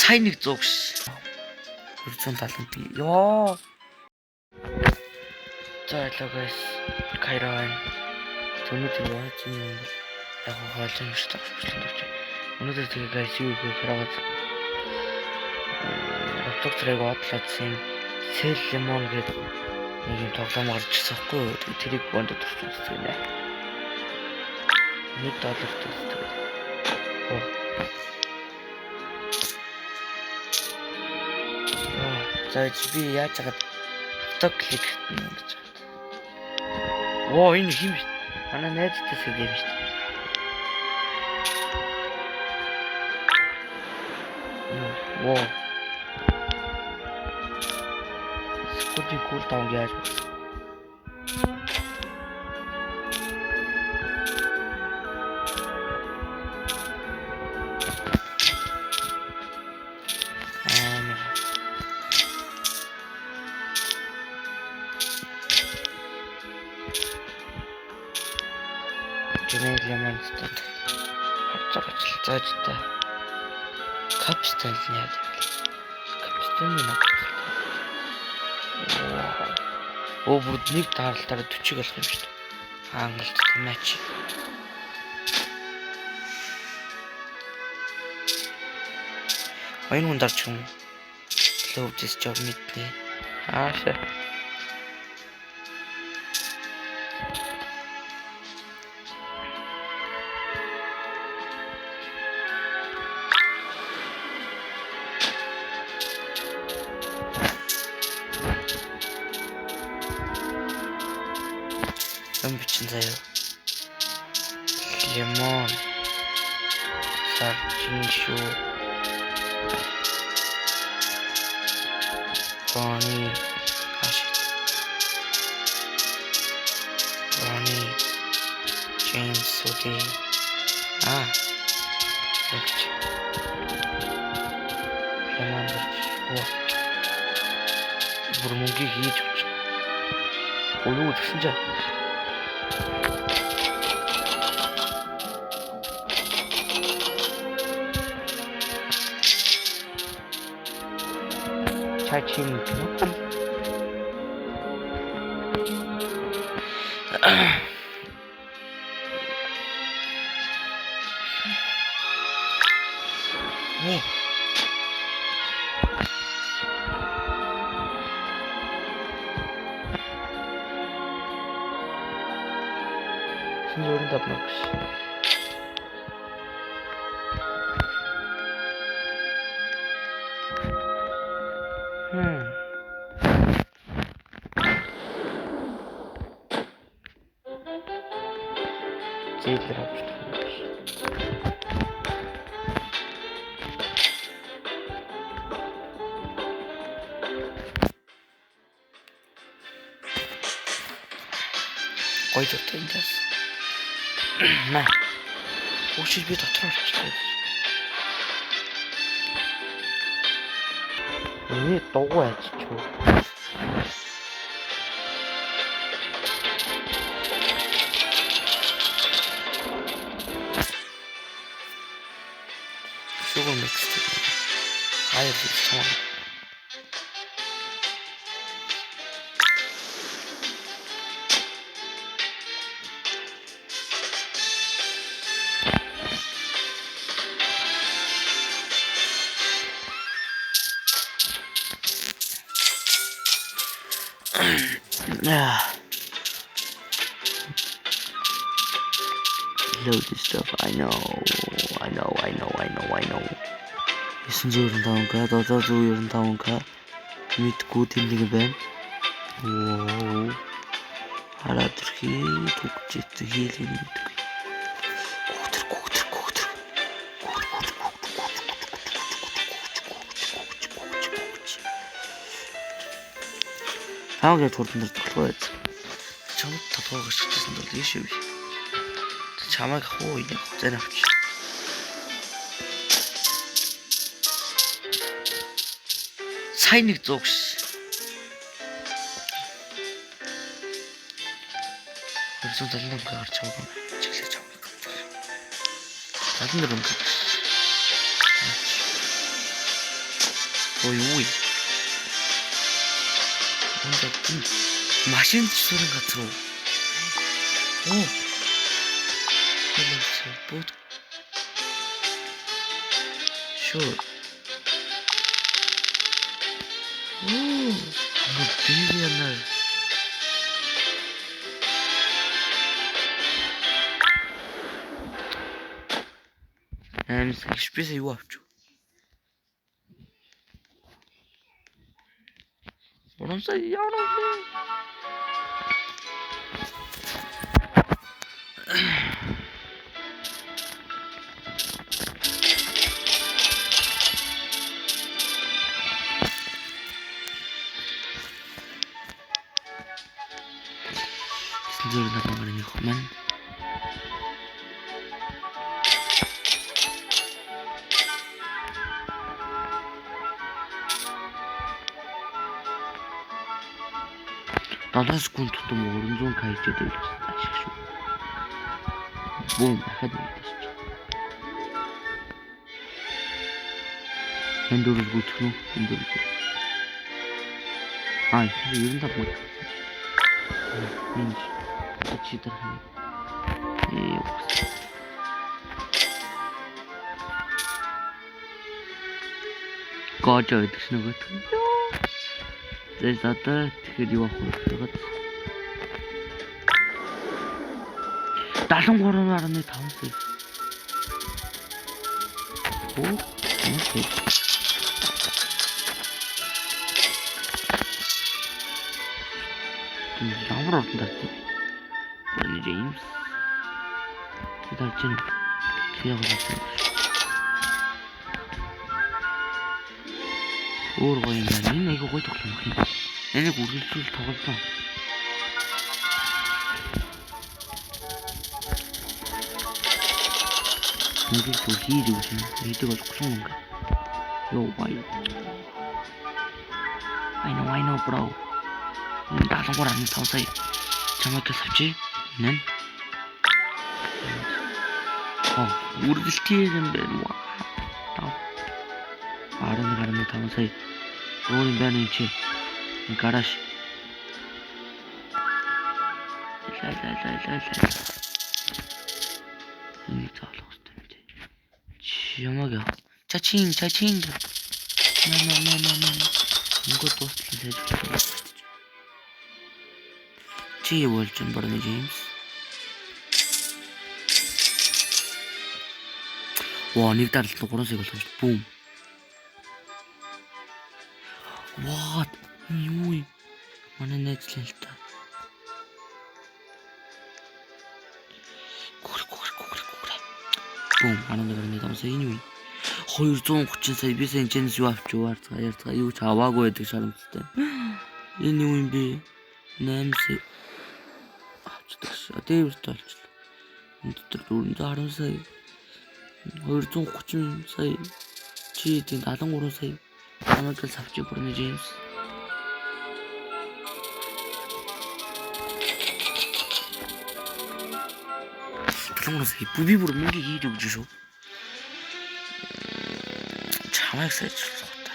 сайн нэг 100 биш. 270 ёо. За hello guys. Кайрон. Өнөөдөр яаж юм бэ? Яг хоолж юм шиг таахгүй. Өнөөдөр тэгээ guys юу хийх хараад Roblox-ыг одлоодсан Cell Lemon гэдэг нэг юм тоглоом гарч ирсэн байхгүй юу? Тэрийг бонд төрсөн байна. $1 төстэй. За би яаж хагаад автоклик хийх юм гэж байна. Оо энэ хим шүү. Манай найзтай сэгэв шүү. Оо. Скотийн кул таун яаж вэ? Гэнэ лемон стон. Хацаач зааж та. Капстан яа. Капстан нь нэ. Оо бүр нэг таарлалтаараа 40 болох юм шүү дээ. Хангалт матч. Ойн хүндарч юм. Love this job мэднэ. Ааша. Бичин заяа. Лимон. Сарчин шүү. Ronnie. Ronnie. James Sudi. Look. Lemon. What? Бурмунги хийж өгч. Өлөө тэгсэн чинь чачин Синьорин дапнакш. Зэйлэр авч. Гойж өгдөг юм даа. Наа. Өчиг би дотор орчихлоо. Эний дугуй аччихв. Sugar mixed. Higher song. Load this stuff. I know. Messenger таунка, додоо 195к мэдгүй тэмдэг байна. Оо. Хараад ирхий түгчээд хийлээ мэдгүй. Хаагаад хурдан дээр тоглоо яз. Чамд толгоо гიშчихсэн бол ийшээ би. Чамайг хуу яах вэ авч. Сайн нэг 100 биш. Хөрсөн талнаа гарч байгаа юм. Чиглэж байгаа. 74 юм. Ой юу. Машин зүрэн газар уу? Оо. Бут. Sure. Оо. Бивэна. Спеси юу авч. Урамсаа яараа. Зүгээр намайг нэг хэмээн. Долоос секунд тутам 300 кайч дээр ашиг шүү. Бум дахиад нэгдэж. Эндүрс бүтгэх нь эндүрс. Ер нь тапмаг. Минь читэр хань. Гож байдаг шнэ гот. There's other тэгэхээр юу авах вэ? 73.5 сая. Оо, окей. Ямар уран тастай. James. Тэд чинь яагаад өөр гоё юм байна. Энэ айгуу гоё тоглоом юм. Энийг үргэлжлүүл тоглосон. Нэг л хийж өгч юм. Хийдэг болохгүй юм. Йоо бай. I know bro. Даалгавар ань 5 сая. Чамайг авчи. Нэн. Үргэлжлэх юм байна. 11.5 сая. Өөр юм байна юм чи. Гараж. Энэ таалах хэрэгтэй юм чи. Чамаг. Чачин. На. Ингод дууссан байж. Чи болж юм барны Джеймс. Ваа, нэг даралт 3 сая болох шүү. Бум. What? Юу? Манай найзлаа л та. Гүр. Бум, манай нэг тамсаа энэ юу? 230 сая би сэнчэнс юу авчуваар цааяр юу ч аваагүй байдаг шарамттай. Энэ юу юм бэ? 8 сая. Авчдаг. Дээвэрт олчлаа. Энэ дотор 410 сая. 230 сая. Чи тийм 73 сая. Намайг л авчи бүрнэ Джеймс. Талангаас би бүр мөнгө хийж өгч шүү. Чамайг сайжруулах та.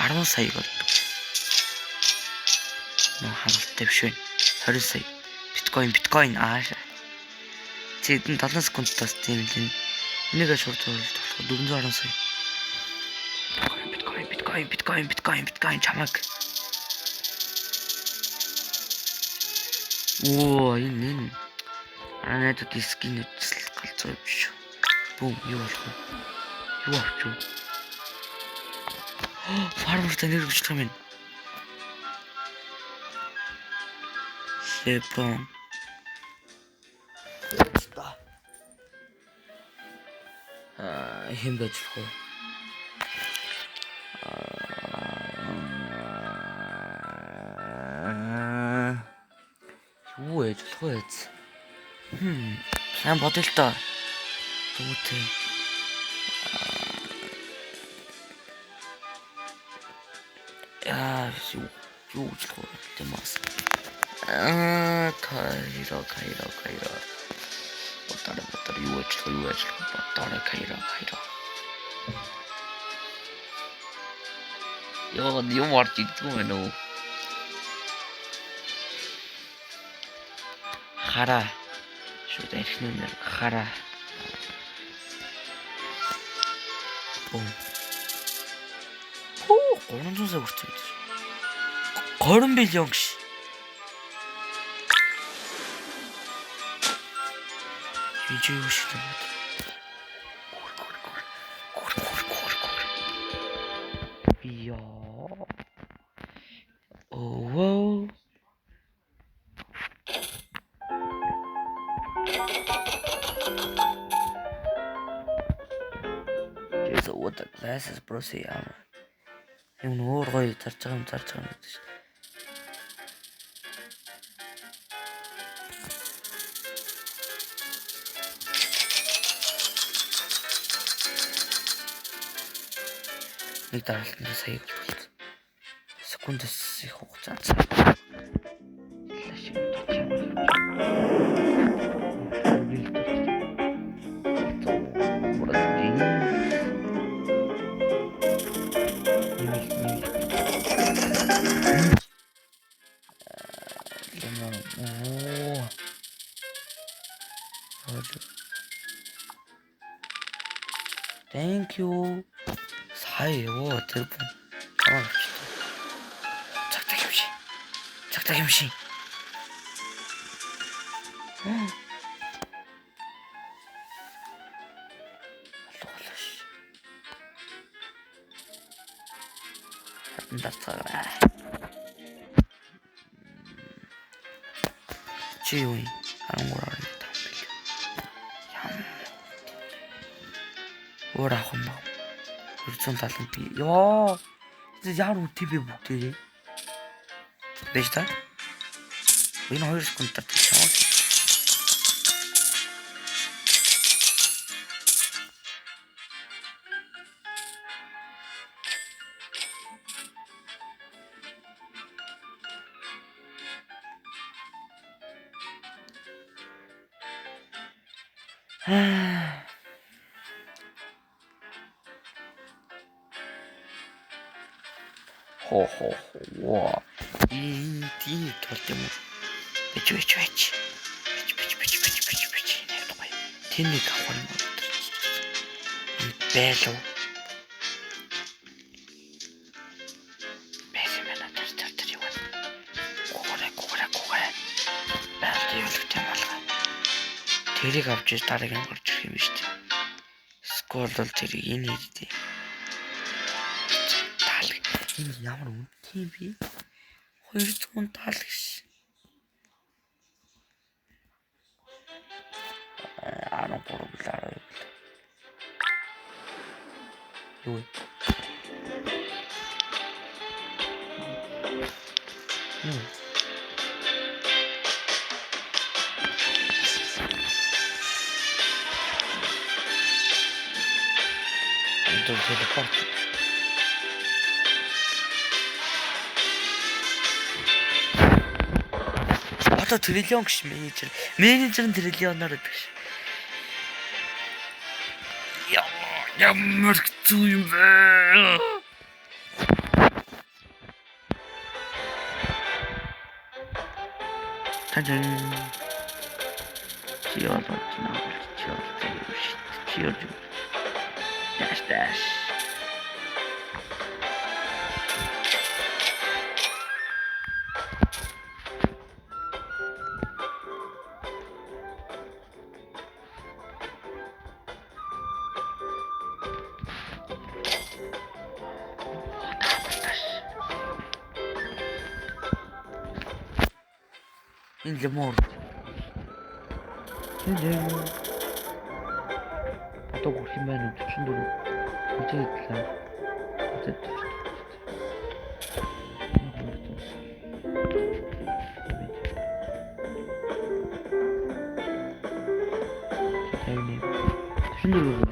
10 сая болдог. Хангалттай биш вэ? 20 сая. Биткойн аашаа. Цэдэн 7 секундтаас тийм л энэ. Энийг шууд тоглох 410 сая. Биткойн чамаг. Оо, энэ. Анаад дискийн үсэл галзуу биш. Бум, юу болох вэ? Юу авчих вэ? Фармертай нэр өгч байгаа юм. Лепон. Хин байж болох уу? Юу ээж болох вэ? Сайн бодъё л тоо. Түүтэй. Юу гэж болох вэ? Тэмээс. Кайро. Батар юу ээж болох? Батар кайро. Яа, юм орж идэггүй мэн үү? Хараа. Шууд архины нэр хараа. Бом. 300 сая хүрсэн бид. 30 миллион гэж. Юу юу шиг юм. Яа. Оо. Just what the glasses bro say яа. Юм өөр гоё зарж байгаа юм гэдэг шүү. Нэг дараалтны сая болчихсон. Секундс их хугацаа. Thank you. 사이요, 대부분. 작다 김씨. 지우이 하는 거라 그랬다. 뭐라고 막 우리 달랑 비. 야, 진짜 야로 TV 목들이. 내시다? 우리는 어디서 건다 정확히. 호호호 와 이 절대 뭐 배치 내가 또 봐요 티니까 하는 것들 배로 배시면 안 될 것들이 와 고거래 나한테 연락 좀 말라 대리 갑자기 다르게 걸 주기 시죠 스코어들 대리 이니지 энэ ямар үнэтэй би 200 тал гэж 13 билээ юу это телепорт одоо триллион гэж менежер нь триллионоор байдаг ш. Ямар хэцүү юм бэ? Тадан чиёр dash in the morning. 또 고시면은 추천도로 도착했다. 추천도로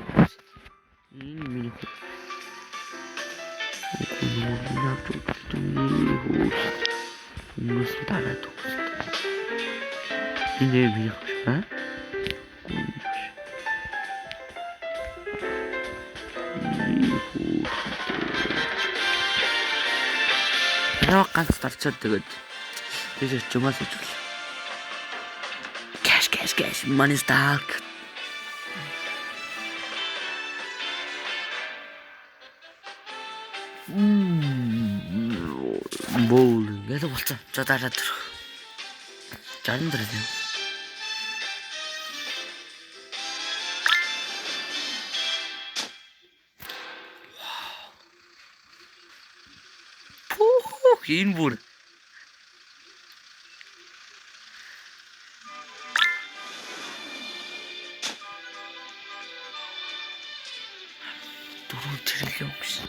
무슨 달아도 이제 미역사 Хараа ганц дарчаад тэгээд тийш чумаас ижил. Cash, money stack. Боул гэдэг болцсон. За дараад дөр. 60 дөр юм. Энэ бүр дөрөв триллион биш.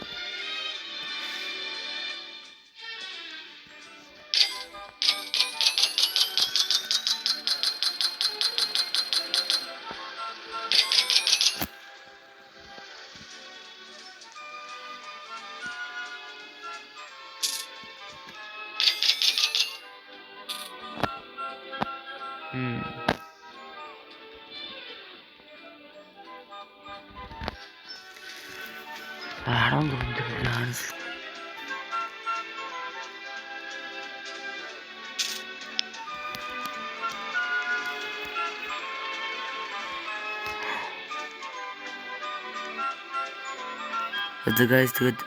The guys тэгээд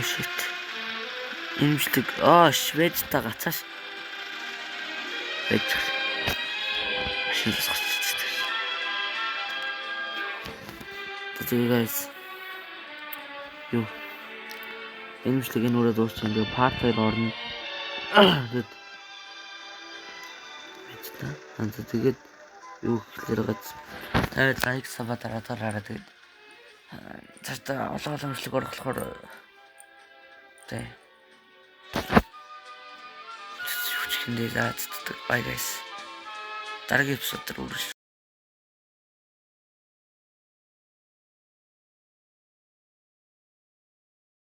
shit. Имжлэг Шведтэй гацааш. Швед. Машин засчихсан. Тэгээд guys юу имжлэг энэ үрээ дуусчих юм. Партер орно. Тэгэд тэгээд юу гэхээр гац. Тэгээд лайк сава дараад тэгээд цаашдаа олооломжлог орлохоор тэ юу ч хиндээ заадаг. Bye guys. Дараагийн эпизод дээр үргэлж